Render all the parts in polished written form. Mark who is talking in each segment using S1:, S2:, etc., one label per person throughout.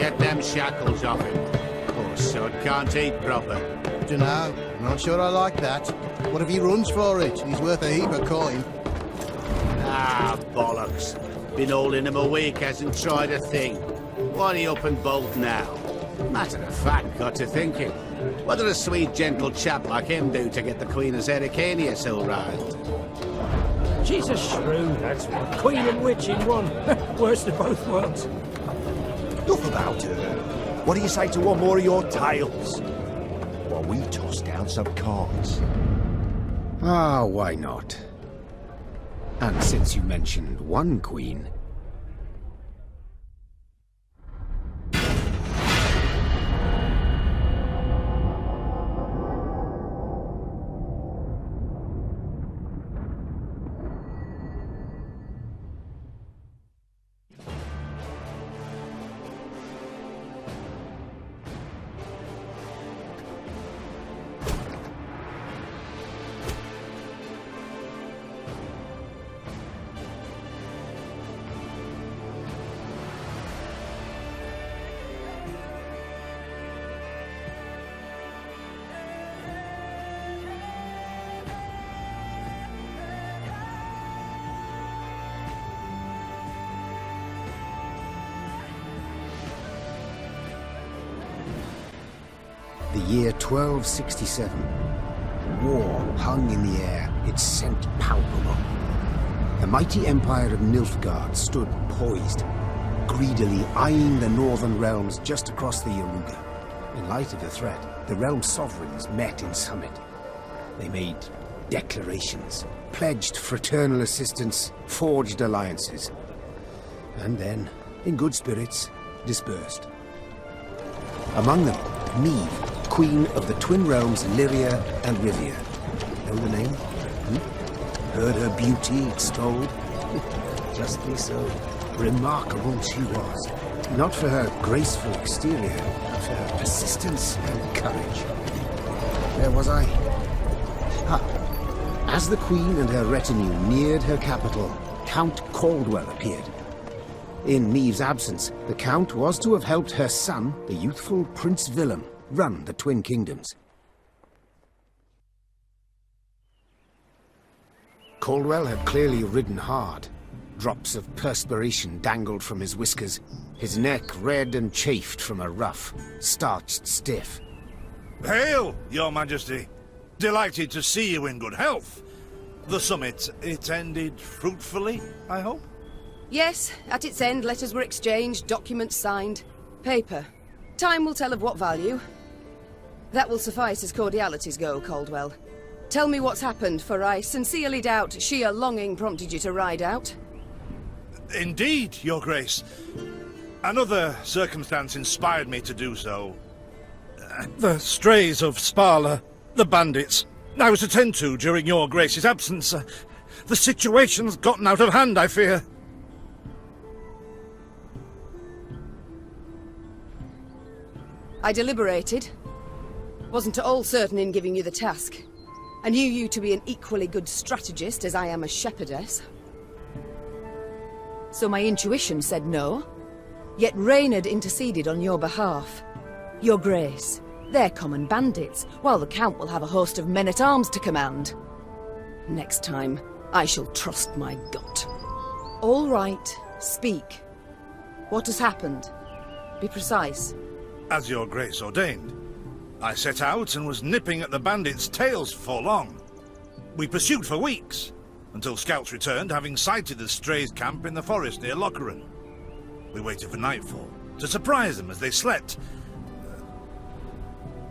S1: get them shackles off him. Poor son can't eat proper.
S2: Dunno. I'm not sure I like that. What if he runs for it? He's worth a heap of coin.
S1: Ah, bollocks. Been holding him a week, hasn't tried a thing. Why'd he up and bolt now? Matter of fact, got to thinking. What did a sweet, gentle chap like him do to get the Queen of Zericania so riled?
S3: She's a shrew, that's what. Queen and witch in one. Worst of both worlds.
S4: Enough about her. What do you say to one more of your tales? While we toss down some cards.
S5: Ah, why not? And since you mentioned one queen... The year 1267. War hung in the air, its scent palpable. The mighty empire of Nilfgaard stood poised, greedily eyeing the northern realms just across the Yaruga. In light of the threat, the realm sovereigns met in summit. They made declarations, pledged fraternal assistance, forged alliances, and then, in good spirits, dispersed. Among them, Neve, Queen of the Twin Realms Lyria and Rivia. Know the name? Heard her beauty extolled? Justly so. Remarkable she was. Not for her graceful exterior, but for her persistence and courage. Where was I? As the Queen and her retinue neared her capital, Count Caldwell appeared. In Neve's absence, the Count was to have helped her son, the youthful Prince Willem, run the Twin Kingdoms. Caldwell had clearly ridden hard. Drops of perspiration dangled from his whiskers, his neck red and chafed from a ruff, starched stiff.
S6: Hail, Your Majesty! Delighted to see you in good health. The summit, it ended fruitfully, I hope?
S7: Yes, at its end letters were exchanged, documents signed. Paper. Time will tell of what value. That will suffice as cordialities go, Caldwell. Tell me what's happened, for I sincerely doubt sheer longing prompted you to ride out.
S6: Indeed, Your Grace. Another circumstance inspired me to do so. The strays of Sparla, the bandits, I was to tend to during Your Grace's absence. The situation's gotten out of hand, I fear.
S7: I deliberated. Wasn't at all certain in giving you the task. I knew you to be an equally good strategist as I am a shepherdess. So my intuition said no. Yet Reynard interceded on your behalf. Your Grace, they're common bandits, while the Count will have a host of men-at-arms to command. Next time, I shall trust my gut. All right, speak. What has happened? Be precise.
S6: As Your Grace ordained, I set out and was nipping at the bandits' tails for long. We pursued for weeks, until scouts returned, having sighted the strays' camp in the forest near Locheren. We waited for nightfall, to surprise them as they slept.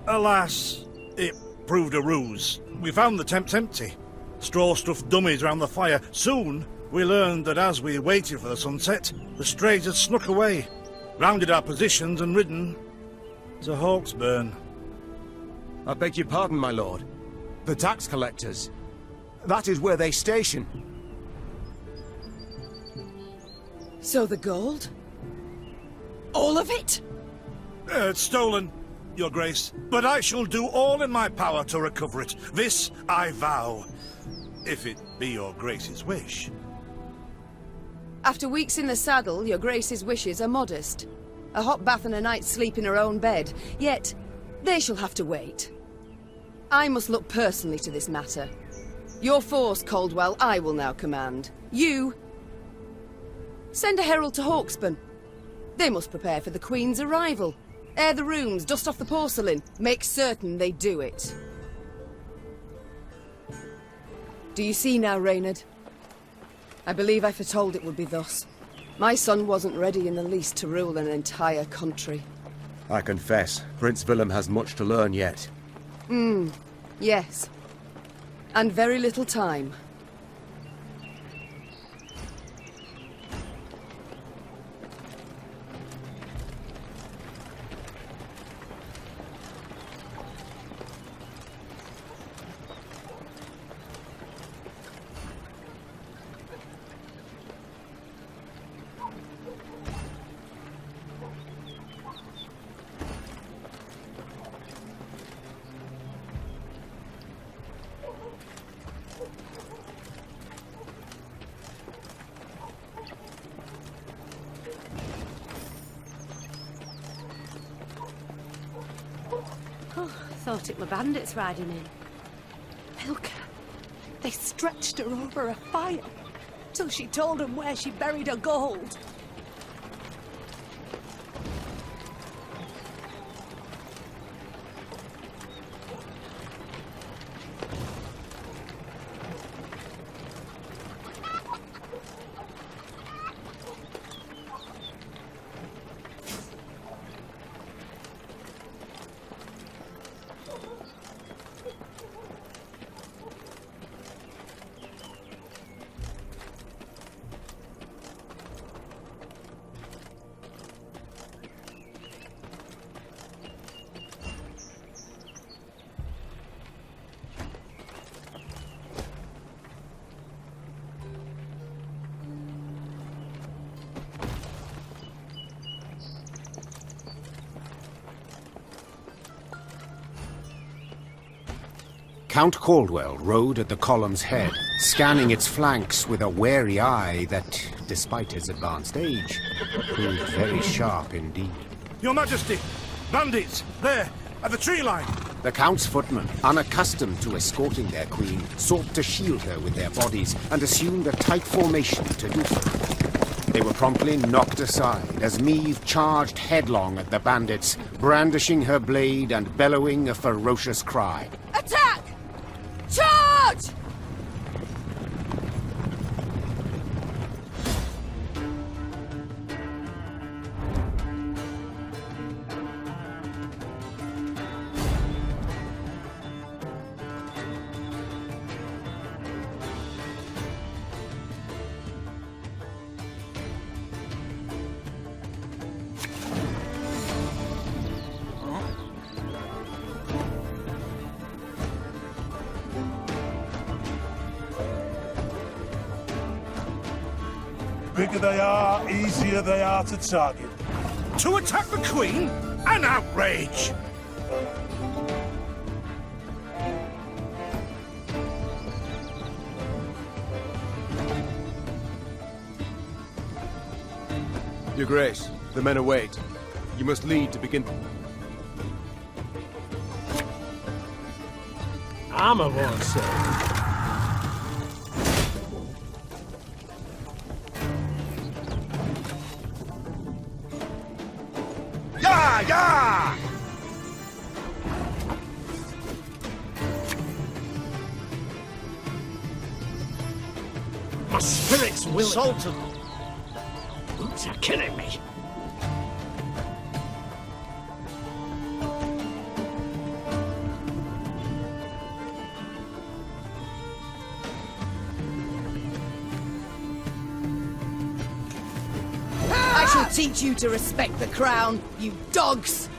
S6: Alas, it proved a ruse. We found the tents empty, straw-stuffed dummies round the fire. Soon, we learned that as we waited for the sunset, the strays had snuck away, rounded our positions and ridden to Hawksburn.
S4: I beg your pardon, my lord. The tax collectors. That is where they station.
S7: So the gold? All of it?
S6: It's stolen, Your Grace, but I shall do all in my power to recover it. This I vow, if it be Your Grace's wish.
S7: After weeks in the saddle, Your Grace's wishes are modest. A hot bath and a night's sleep in her own bed. Yet, they shall have to wait. I must look personally to this matter. Your force, Caldwell, I will now command. You... send a herald to Hawksburn. They must prepare for the Queen's arrival. Air the rooms, dust off the porcelain. Make certain they do it. Do you see now, Reynard? I believe I foretold it would be thus. My son wasn't ready in the least to rule an entire country.
S8: I confess, Prince Willem has much to learn yet.
S7: Yes. And very little time.
S9: Thought it were bandits riding in.
S10: Look, they stretched her over a fire till she told them where she buried her gold.
S5: Count Caldwell rode at the column's head, scanning its flanks with a wary eye that, despite his advanced age, proved very sharp indeed.
S6: Your Majesty! Bandits! There! At the tree line!
S5: The Count's footmen, unaccustomed to escorting their queen, sought to shield her with their bodies and assumed a tight formation to do so. They were promptly knocked aside as Meve charged headlong at the bandits, brandishing her blade and bellowing a ferocious cry.
S7: Attack! Charge!
S11: Bigger they are, easier they are to target.
S6: To attack the Queen? An outrage!
S8: Your Grace, the men await. You must lead to begin.
S3: I'm a one, sir.
S6: Yeah!
S3: My spirit's willing.
S6: Sultan!
S3: You're killing me.
S7: I shall teach you to respect the crown, you dogs!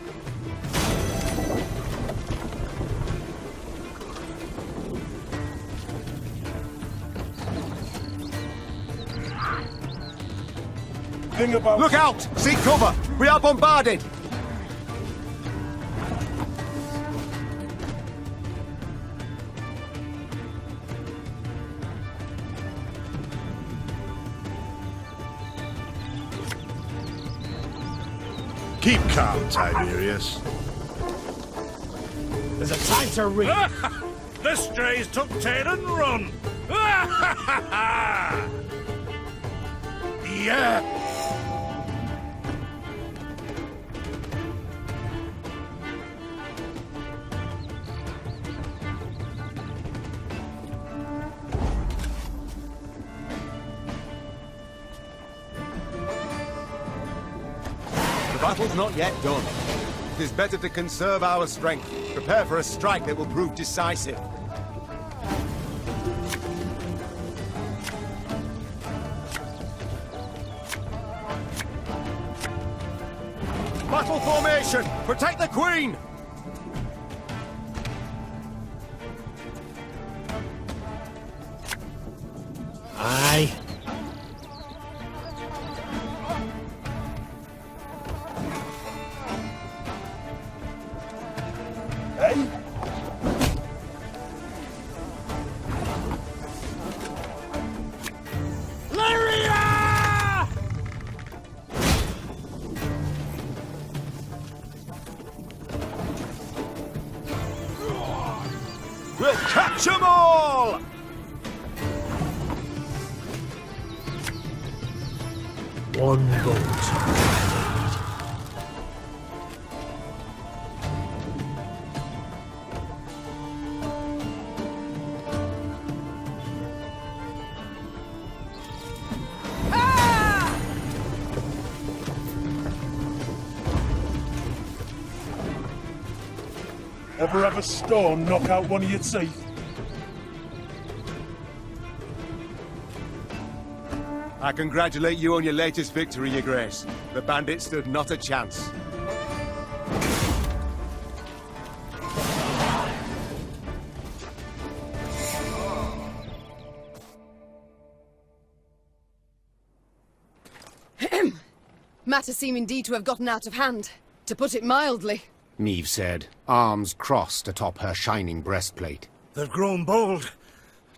S11: Thing about
S8: Look out! Seek cover! We are bombarded!
S6: Keep calm, Tiberius.
S3: There's a time to read.
S6: The strays took tail and run! Yeah!
S8: The battle's not yet done. It is better to conserve our strength. Prepare for a strike that will prove decisive. Battle formation! Protect the Queen!
S3: Aye.
S11: Hey?
S8: We'll catch 'em all!
S3: One boat.
S11: Ever have a storm knock out one of your teeth?
S8: I congratulate you on your latest victory, Your Grace. The bandits stood not a chance.
S7: Matters seem indeed to have gotten out of hand, to put it mildly.
S5: Neve said, arms crossed atop her shining breastplate.
S6: They've grown bold.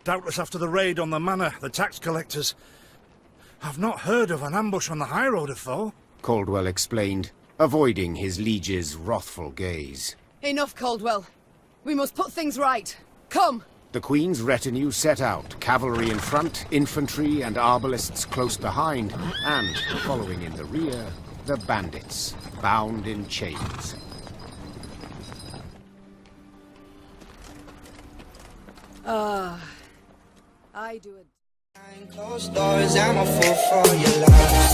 S6: Doubtless after the raid on the manor, the tax collectors. I've not heard of an ambush on the high road afore.
S5: Caldwell explained, avoiding his liege's wrathful gaze.
S7: Enough, Caldwell. We must put things right. Come!
S5: The Queen's retinue set out, cavalry in front, infantry and arbalists close behind, and, following in the rear, the bandits, bound in chains.
S7: I do it.
S12: Closed doors, I'm a fool for your love.